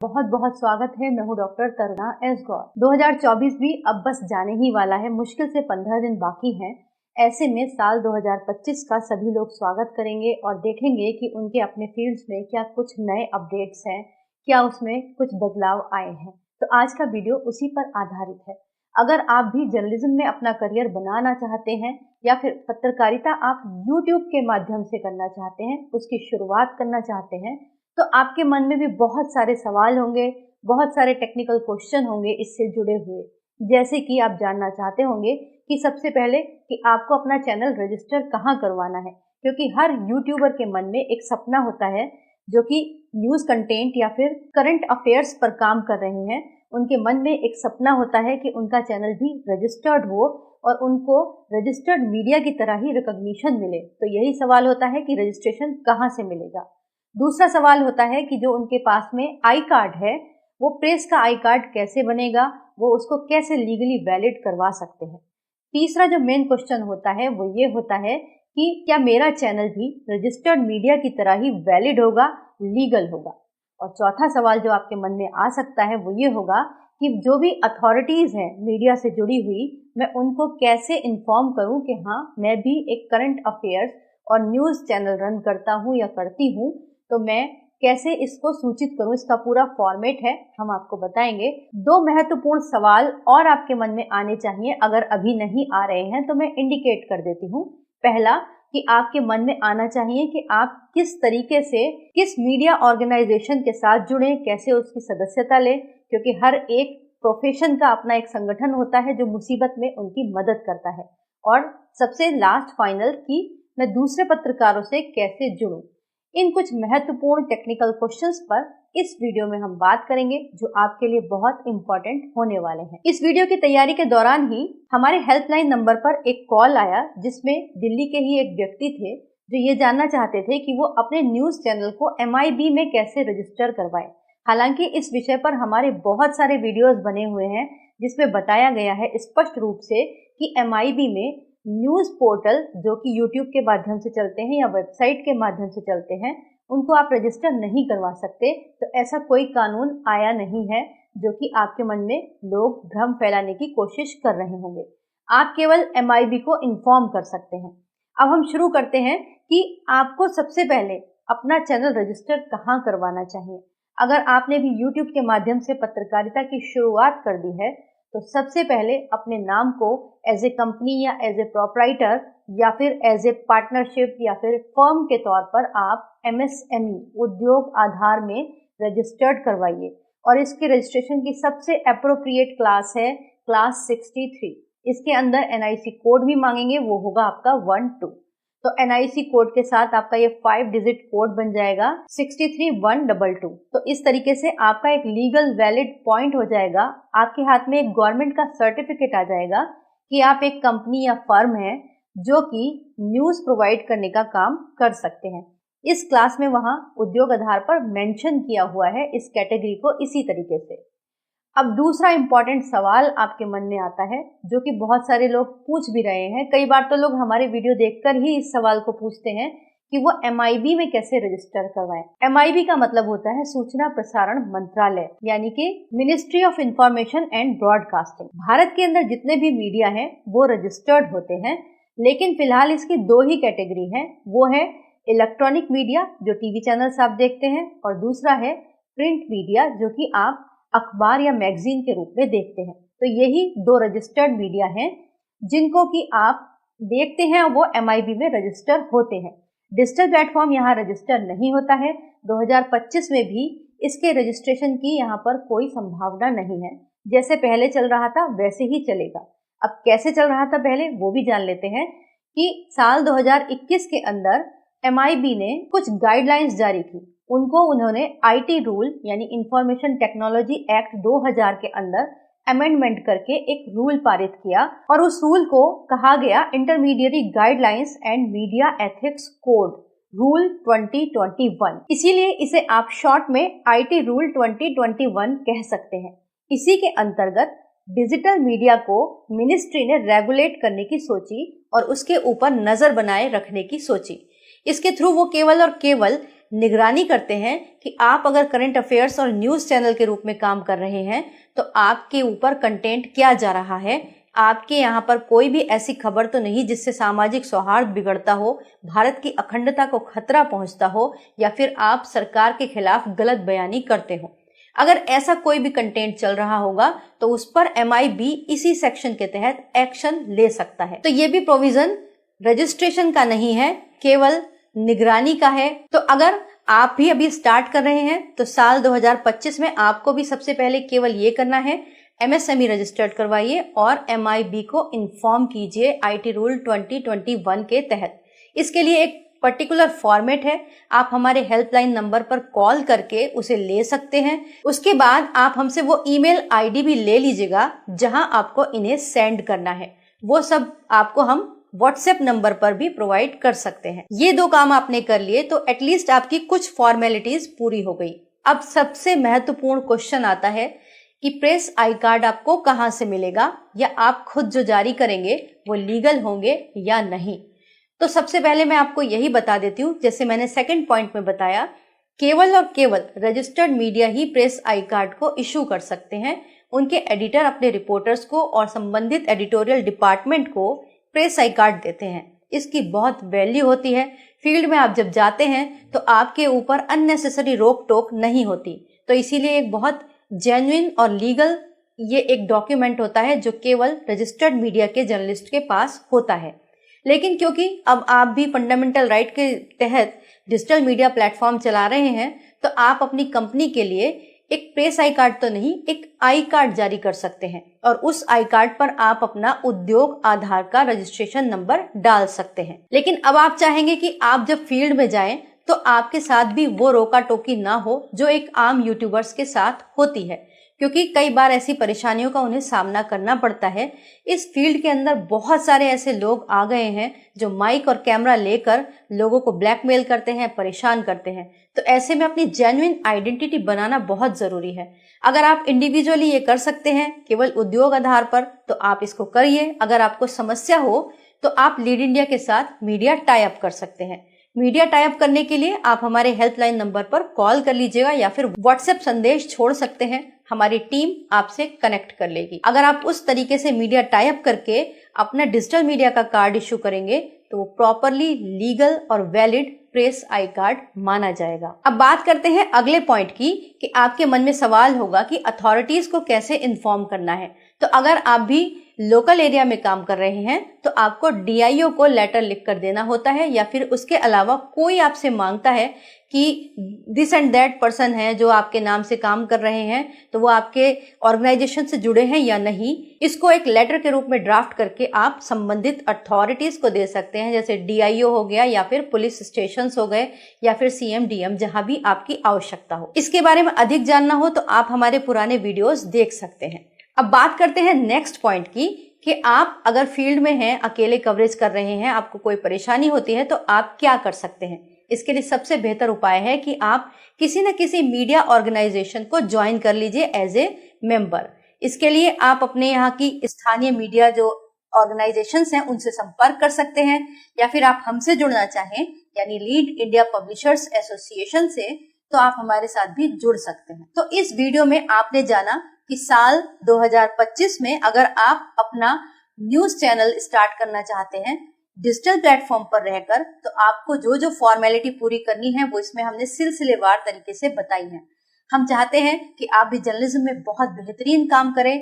बहुत बहुत स्वागत है। मैं हूँ डॉक्टर तरुणा एस गौर। 2024 भी अब बस जाने ही वाला है। मुश्किल से 15 दिन बाकी हैं। ऐसे में साल 2025 का सभी लोग स्वागत करेंगे और देखेंगे कि उनके अपने फील्ड्स में क्या कुछ नए अपडेट्स हैं, क्या उसमें कुछ बदलाव आए हैं। तो आज का वीडियो उसी पर आधारित है। अगर आप भी जर्नलिज्म में अपना करियर बनाना चाहते हैं या फिर पत्रकारिता आप यूट्यूब के माध्यम से करना चाहते हैं, उसकी शुरुआत करना चाहते हैं, तो आपके मन में भी बहुत सारे सवाल होंगे, बहुत सारे टेक्निकल क्वेश्चन होंगे इससे जुड़े हुए। जैसे कि आप जानना चाहते होंगे कि सबसे पहले कि आपको अपना चैनल रजिस्टर कहाँ करवाना है, क्योंकि हर यूट्यूबर के मन में एक सपना होता है जो कि न्यूज़ कंटेंट या फिर करंट अफेयर्स पर काम कर रहे हैं। उनके मन में एक सपना होता है कि उनका चैनल भी रजिस्टर्ड हो और उनको रजिस्टर्ड मीडिया की तरह ही रिकॉग्निशन मिले। तो यही सवाल होता है कि रजिस्ट्रेशन कहाँ से मिलेगा। दूसरा सवाल होता है कि जो उनके पास में आई कार्ड है, वो प्रेस का आई कार्ड कैसे बनेगा, वो उसको कैसे लीगली वैलिड करवा सकते हैं। तीसरा जो मेन क्वेश्चन होता है वो ये होता है कि क्या मेरा चैनल भी रजिस्टर्ड मीडिया की तरह ही वैलिड होगा, लीगल होगा। और चौथा सवाल जो आपके मन में आ सकता है वो ये होगा कि जो भी अथॉरिटीज हैं मीडिया से जुड़ी हुई, मैं उनको कैसे इन्फॉर्म करूं कि हाँ मैं भी एक करंट अफेयर्स और न्यूज़ चैनल रन करता हूं या करती हूं, तो मैं कैसे इसको सूचित करूं। इसका पूरा फॉर्मेट है, हम आपको बताएंगे। दो महत्वपूर्ण सवाल और आपके मन में आने चाहिए, अगर अभी नहीं आ रहे हैं तो मैं इंडिकेट कर देती हूँ। पहला कि आपके मन में आना चाहिए कि आप किस तरीके से किस मीडिया ऑर्गेनाइजेशन के साथ जुड़ें, कैसे उसकी सदस्यता लें, क्योंकि हर एक प्रोफेशन का अपना एक संगठन होता है जो मुसीबत में उनकी मदद करता है। और सबसे लास्ट फाइनल कि मैं दूसरे पत्रकारों से कैसे जुड़ूं। इन कुछ महत्वपूर्ण टेक्निकल क्वेश्चंस पर इस वीडियो में हम बात करेंगे, जो आपके लिए बहुत इंपॉर्टेंट होने वाले हैं। इस वीडियो की तैयारी के दौरान ही हमारे हेल्पलाइन नंबर पर एक कॉल आया, जिसमें दिल्ली के ही एक व्यक्ति थे जो ये जानना चाहते थे कि वो अपने न्यूज चैनल को MIB में कैसे रजिस्टर करवाएं। हालांकि इस विषय पर हमारे बहुत सारे वीडियोस बने हुए हैं जिसमें बताया गया है स्पष्ट रूप से कि MIB में न्यूज़ पोर्टल जो कि यूट्यूब के माध्यम से चलते हैं या वेबसाइट के माध्यम से चलते हैं, उनको आप रजिस्टर नहीं करवा सकते। तो ऐसा कोई कानून आया नहीं है जो कि आपके मन में लोग भ्रम फैलाने की कोशिश कर रहे होंगे। आप केवल MIB को इन्फॉर्म कर सकते हैं। अब हम शुरू करते हैं कि आपको सबसे पहले अपना चैनल रजिस्टर कहाँ करवाना चाहिए। अगर आपने भी यूट्यूब के माध्यम से पत्रकारिता की शुरुआत कर दी है, तो सबसे पहले अपने नाम को एज ए कंपनी या एज ए प्रोप्राइटर या फिर एज ए पार्टनरशिप या फिर फर्म के तौर पर आप MSME उद्योग आधार में रजिस्टर्ड करवाइए। और इसके रजिस्ट्रेशन की सबसे अप्रोप्रिएट क्लास है क्लास 63। इसके अंदर NIC कोड भी मांगेंगे, वो होगा आपका 12। तो NIC कोड के साथ आपका ये 5 डिजिट कोड बन जाएगा 63122। तो इस तरीके से आपका एक लीगल वैलिड पॉइंट हो जाएगा। आपके हाथ में एक गवर्नमेंट का सर्टिफिकेट आ जाएगा कि आप एक कंपनी या फर्म है जो कि न्यूज़ प्रोवाइड करने का काम कर सकते हैं। इस क्लास में वहाँ उद्योग आधार पर मेंशन किया हुआ है इस कैटेगरी को इसी तरीके से। अब दूसरा इंपॉर्टेंट सवाल आपके मन में आता है जो कि बहुत सारे लोग पूछ भी रहे हैं। कई बार तो लोग हमारे वीडियो देखकर ही इस सवाल को पूछते हैं कि वो MIB में कैसे रजिस्टर करवाएं। MIB का मतलब होता है सूचना प्रसारण मंत्रालय, यानी कि ministry of information and broadcasting. Bharat के अंदर जितने भी मीडिया हैं वो रजिस्टर्ड होते हैं, लेकिन फिलहाल इसकी दो ही कैटेगरी है। वो है इलेक्ट्रॉनिक मीडिया जो टीवी चैनल्स आप देखते हैं, और दूसरा है प्रिंट मीडिया जो कि आप अखबार या मैगजीन के रूप में देखते हैं। तो यही दो रजिस्टर्ड मीडिया हैं जिनको कि आप देखते हैं, वो MIB में रजिस्टर होते हैं। डिजिटल प्लेटफॉर्म यहाँ रजिस्टर नहीं होता है। 2025 में भी इसके रजिस्ट्रेशन की यहाँ पर कोई संभावना नहीं है। जैसे पहले चल रहा था वैसे ही चलेगा। अब कैसे चल रहा था पहले वो भी जान लेते हैं कि साल 2021 के अंदर MIB ने कुछ गाइडलाइंस जारी की। उनको उन्होंने IT रूल यानी इंफॉर्मेशन टेक्नोलॉजी एक्ट 2000 के अंदर अमेंडमेंट करके एक रूल पारित किया, और उस रूल को कहा गया intermediate guidelines and media ethics code rule 2021। इसीलिए इसे आप शॉर्ट में IT रूल 2021 कह सकते हैं। इसी के अंतर्गत डिजिटल मीडिया को मिनिस्ट्री ने रेगुलेट करने की सोची और उसके ऊपर नजर बनाए रखने की सोची। इसके थ्रू वो केवल और केवल निगरानी करते हैं कि आप अगर करंट अफेयर्स और न्यूज चैनल के रूप में काम कर रहे हैं तो आपके ऊपर कंटेंट क्या जा रहा है, आपके यहाँ पर कोई भी ऐसी खबर तो नहीं जिससे सामाजिक सौहार्द बिगड़ता हो, भारत की अखंडता को खतरा पहुंचता हो या फिर आप सरकार के खिलाफ गलत बयानी करते हो। अगर ऐसा कोई भी कंटेंट चल रहा होगा तो उस पर MIB इसी सेक्शन के तहत एक्शन ले सकता है। तो ये भी प्रोविजन रजिस्ट्रेशन का नहीं है, केवल निगरानी का है। तो अगर आप भी अभी स्टार्ट कर रहे हैं तो साल 2025 में आपको भी सबसे पहले केवल ये करना है, MSME रजिस्टर्ड करवाइए और MIB को इन्फॉर्म कीजिए IT रूल 2021 के तहत। इसके लिए एक पर्टिकुलर फॉर्मेट है, आप हमारे हेल्पलाइन नंबर पर कॉल करके उसे ले सकते हैं। उसके बाद आप हमसे वो ईमेल ID भी ले लीजिएगा जहां आपको इन्हें सेंड करना है। वो सब आपको हम WhatsApp नंबर पर भी प्रोवाइड कर सकते हैं। ये 2 काम आपने कर लिए तो एटलीस्ट आपकी कुछ फॉर्मेलिटीज पूरी हो गई। अब सबसे महत्वपूर्ण क्वेश्चन आता है कि प्रेस आई कार्ड आपको कहां से मिलेगा या आप खुद जो जारी करेंगे वो लीगल होंगे या नहीं। तो सबसे पहले मैं आपको यही बता देती हूँ, जैसे मैंने सेकंड पॉइंट में बताया, केवल और केवल registered media he press I card को इशू कर सकते हैं। उनके एडिटर अपने रिपोर्टर्स को और संबंधित एडिटोरियल डिपार्टमेंट को प्रेस आई कार्ड देते हैं। इसकी बहुत वैल्यू होती है। फील्ड में आप जब जाते हैं तो आपके ऊपर अननेसेसरी रोक टोक नहीं होती। तो इसीलिए एक बहुत जेन्युइन और लीगल ये एक डॉक्यूमेंट होता है जो केवल रजिस्टर्ड मीडिया के जर्नलिस्ट के पास होता है। लेकिन क्योंकि अब आप भी फंडामेंटल राइट के तहत डिजिटल मीडिया प्लेटफॉर्म चला रहे हैं तो आप अपनी कंपनी के लिए एक प्रेस आई कार्ड तो नहीं, एक आई कार्ड जारी कर सकते हैं और उस आई कार्ड पर आप अपना उद्योग आधार का रजिस्ट्रेशन नंबर डाल सकते हैं। लेकिन अब आप चाहेंगे कि आप जब फील्ड में जाएं तो आपके साथ भी वो रोका टोकी ना हो जो एक आम यूट्यूबर्स के साथ होती है, क्योंकि कई बार ऐसी परेशानियों का उन्हें सामना करना पड़ता है। इस फील्ड के अंदर बहुत सारे ऐसे लोग आ गए हैं जो माइक और कैमरा लेकर लोगों को ब्लैकमेल करते हैं, परेशान करते हैं। तो ऐसे में अपनी जेन्युइन आइडेंटिटी बनाना बहुत जरूरी है। अगर आप इंडिविजुअली ये कर सकते हैं केवल उद्योग आधार पर तो आप इसको करिए। अगर आपको समस्या हो तो आप लीड इंडिया के साथ मीडिया टाई अप कर सकते हैं। मीडिया टाई अप करने के लिए आप हमारे हेल्पलाइन नंबर पर कॉल कर लीजिएगा या फिर WhatsApp संदेश छोड़ सकते हैं, हमारी टीम आपसे कनेक्ट कर लेगी। अगर आप उस तरीके से मीडिया टाई अप करके अपना डिजिटल मीडिया का कार्ड इशू करेंगे तो वो प्रॉपरली लीगल और वैलिड प्रेस आई कार्ड माना जाएगा। अब बात करते हैं अगले पॉइंट की कि आपके मन में सवाल होगा कि अथॉरिटीज को कैसे इन्फॉर्म करना है। तो अगर आप भी लोकल एरिया में काम कर रहे हैं तो आपको DIO को लेटर लिख कर देना होता है या फिर उसके अलावा कोई आपसे मांगता है कि दिस एंड दैट पर्सन है जो आपके नाम से काम कर रहे हैं तो वो आपके ऑर्गेनाइजेशन से जुड़े हैं या नहीं, इसको एक लेटर के रूप में ड्राफ्ट करके आप संबंधित अथॉरिटीज को दे सकते हैं, जैसे DIO हो गया या फिर पुलिस स्टेशन हो गए या फिर CM DM, जहां भी आपकी आवश्यकता हो। इसके बारे में अधिक जानना हो तो आप हमारे पुराने वीडियोस देख सकते हैं। अब बात करते हैं नेक्स्ट पॉइंट की कि आप अगर फील्ड में हैं, अकेले कवरेज कर रहे हैं, आपको कोई परेशानी होती है तो आप क्या कर सकते हैं। इसके लिए सबसे बेहतर उपाय है कि आप किसी न किसी मीडिया ऑर्गेनाइजेशन को ज्वाइन कर लीजिए एज ए मेंबर। इसके लिए आप अपने यहाँ की स्थानीय मीडिया जो ऑर्गेनाइजेशंस हैं उनसे संपर्क कर सकते हैं या फिर आप हमसे जुड़ना चाहें यानी लीड इंडिया पब्लिशर्स एसोसिएशन से तो आप हमारे साथ भी जुड़ सकते हैं। तो इस वीडियो में आपने जाना कि साल 2025 में अगर आप अपना न्यूज चैनल स्टार्ट करना चाहते हैं डिजिटल प्लेटफॉर्म पर रहकर तो आपको जो जो फॉर्मेलिटी पूरी करनी है वो इसमें हमने सिलसिलेवार तरीके से बताई है। हम चाहते हैं कि आप भी जर्नलिज्म में बहुत बेहतरीन काम करें